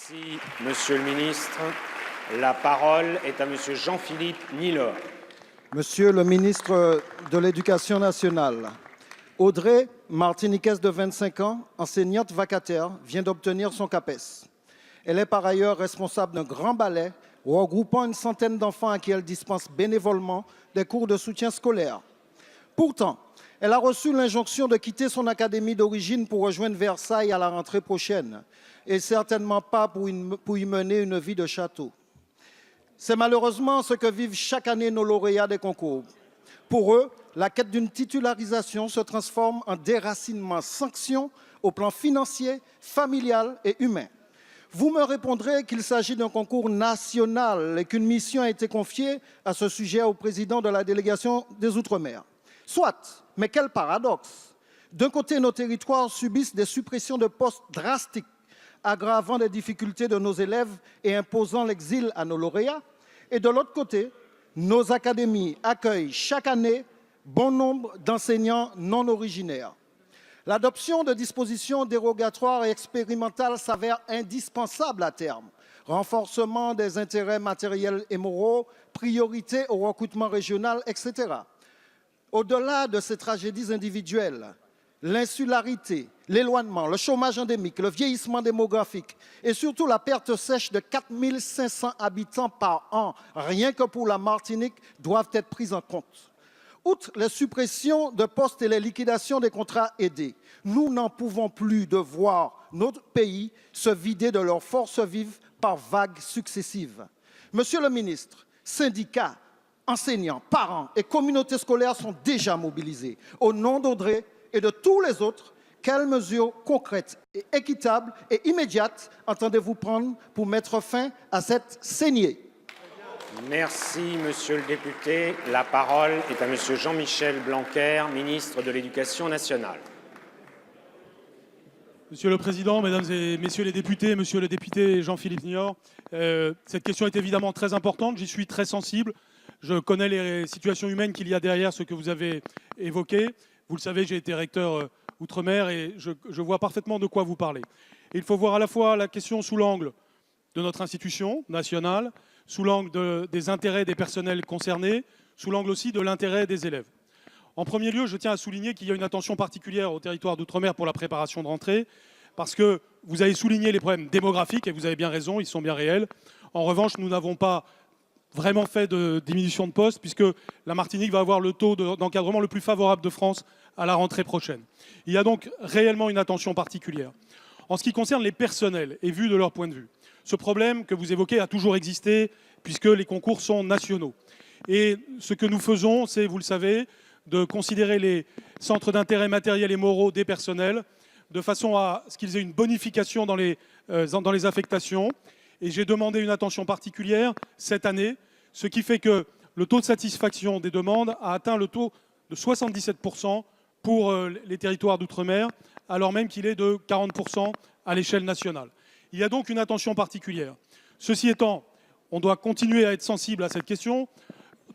Merci, Monsieur le ministre. La parole est à Monsieur Jean-Philippe Nilor. Monsieur le ministre de l'Éducation nationale, Audrey, martiniquaise de 25 ans, enseignante vacataire, vient d'obtenir son CAPES. Elle est par ailleurs responsable d'un grand ballet regroupant une centaine d'enfants à qui elle dispense bénévolement des cours de soutien scolaire. Pourtant, elle a reçu l'injonction de quitter son académie d'origine pour rejoindre Versailles à la rentrée prochaine, et certainement pas pour y mener une vie de château. C'est malheureusement ce que vivent chaque année nos lauréats des concours. Pour eux, la quête d'une titularisation se transforme en déracinement, sanction au plan financier, familial et humain. Vous me répondrez qu'il s'agit d'un concours national et qu'une mission a été confiée à ce sujet au président de la délégation des Outre-mer. Soit, mais quel paradoxe! D'un côté, nos territoires subissent des suppressions de postes drastiques, aggravant les difficultés de nos élèves et imposant l'exil à nos lauréats. Et de l'autre côté, nos académies accueillent chaque année bon nombre d'enseignants non originaires. L'adoption de dispositions dérogatoires et expérimentales s'avère indispensable à terme. Renforcement des intérêts matériels et moraux, priorité au recrutement régional, etc. Au-delà de ces tragédies individuelles, l'insularité, l'éloignement, le chômage endémique, le vieillissement démographique et surtout la perte sèche de 4 500 habitants par an, rien que pour la Martinique, doivent être prises en compte. Outre les suppressions de postes et les liquidations des contrats aidés, nous n'en pouvons plus de voir notre pays se vider de leurs forces vives par vagues successives. Monsieur le ministre, syndicats, enseignants, parents et communautés scolaires sont déjà mobilisés. Au nom d'Audrey et de tous les autres, quelles mesures concrètes et équitables et immédiates entendez-vous prendre pour mettre fin à cette saignée? Merci, Monsieur le député. La parole est à Monsieur Jean-Michel Blanquer, ministre de l'Éducation nationale. Monsieur le Président, Mesdames et Messieurs les députés, Monsieur le député Jean-Philippe Nilor, cette question est évidemment très importante, j'y suis très sensible. Je connais les situations humaines qu'il y a derrière ce que vous avez évoqué. Vous le savez, j'ai été recteur Outre-mer et je vois parfaitement de quoi vous parlez. Et il faut voir à la fois la question sous l'angle de notre institution nationale, sous l'angle des intérêts des personnels concernés, sous l'angle aussi de l'intérêt des élèves. En premier lieu, je tiens à souligner qu'il y a une attention particulière au territoire d'Outre-mer pour la préparation de rentrée, parce que vous avez souligné les problèmes démographiques, et vous avez bien raison, ils sont bien réels. En revanche, nous n'avons pas vraiment fait de diminution de postes, puisque la Martinique va avoir le taux d'encadrement le plus favorable de France à la rentrée prochaine. Il y a donc réellement une attention particulière. En ce qui concerne les personnels, et vu de leur point de vue, ce problème que vous évoquez a toujours existé, puisque les concours sont nationaux. Et ce que nous faisons, c'est, vous le savez, de considérer les centres d'intérêt matériel et moraux des personnels, de façon à ce qu'ils aient une bonification dans les affectations. Et j'ai demandé une attention particulière cette année, ce qui fait que le taux de satisfaction des demandes a atteint le taux de 77% pour les territoires d'outre-mer, alors même qu'il est de 40% à l'échelle nationale. Il y a donc une attention particulière. Ceci étant, on doit continuer à être sensible à cette question,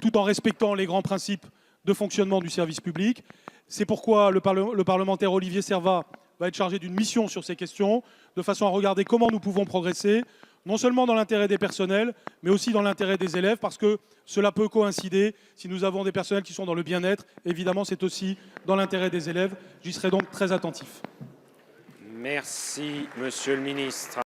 tout en respectant les grands principes de fonctionnement du service public. C'est pourquoi le parlementaire Olivier Servat va être chargé d'une mission sur ces questions, de façon à regarder comment nous pouvons progresser, non seulement dans l'intérêt des personnels, mais aussi dans l'intérêt des élèves, parce que cela peut coïncider. Si nous avons des personnels qui sont dans le bien-être, évidemment, c'est aussi dans l'intérêt des élèves. J'y serai donc très attentif. Merci, Monsieur le ministre.